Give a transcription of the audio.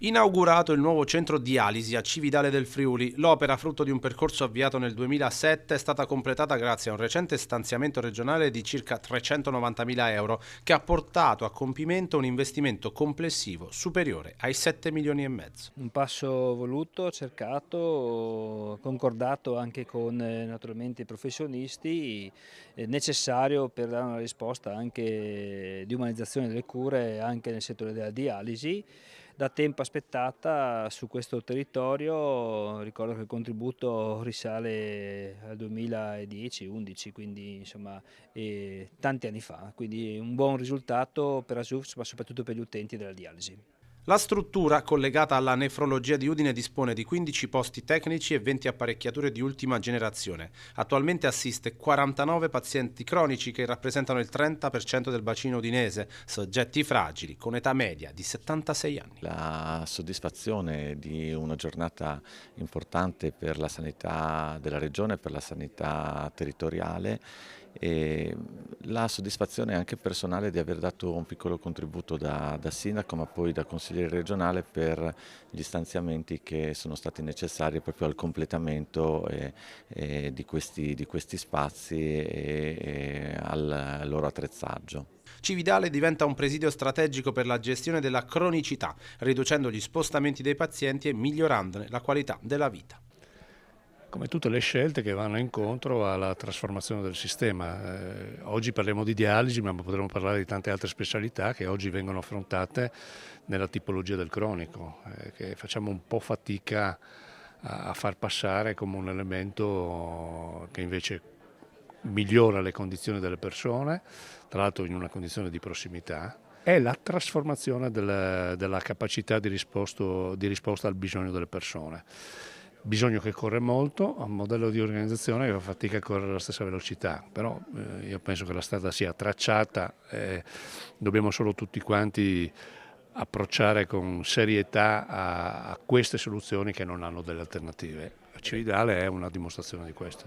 Inaugurato il nuovo centro dialisi a Cividale del Friuli, l'opera, frutto di un percorso avviato nel 2007, è stata completata grazie a un recente stanziamento regionale di circa 390.000 euro, che ha portato a compimento un investimento complessivo superiore ai 7 milioni e mezzo. Un passo voluto, cercato, concordato anche con naturalmente i professionisti, necessario per dare una risposta anche di umanizzazione delle cure anche nel settore della dialisi. Da tempo aspettata su questo territorio, ricordo che il contributo risale al 2010-11, quindi insomma tanti anni fa, quindi un buon risultato per ASUFS ma soprattutto per gli utenti della dialisi. La struttura, collegata alla nefrologia di Udine, dispone di 15 posti tecnici e 20 apparecchiature di ultima generazione. Attualmente assiste 49 pazienti cronici che rappresentano il 30% del bacino udinese, soggetti fragili con età media di 76 anni. La soddisfazione di una giornata importante per la sanità della regione, per la sanità territoriale e la soddisfazione anche personale di aver dato un piccolo contributo da sindaco ma poi da consigliere regionale per gli stanziamenti che sono stati necessari proprio al completamento di questi spazi e al loro attrezzaggio. Cividale diventa un presidio strategico per la gestione della cronicità, riducendo gli spostamenti dei pazienti e migliorandone la qualità della vita. Come tutte le scelte che vanno incontro alla trasformazione del sistema. Oggi parliamo di dialisi, ma potremmo parlare di tante altre specialità che oggi vengono affrontate nella tipologia del cronico, che facciamo un po' fatica a far passare come un elemento che invece migliora le condizioni delle persone, tra l'altro in una condizione di prossimità, è la trasformazione della capacità di risposta al bisogno delle persone. Bisogno che corre molto, a un modello di organizzazione che fa fatica a correre alla stessa velocità, però io penso che la strada sia tracciata e dobbiamo solo tutti quanti approcciare con serietà a queste soluzioni che non hanno delle alternative. Cividale è una dimostrazione di questo.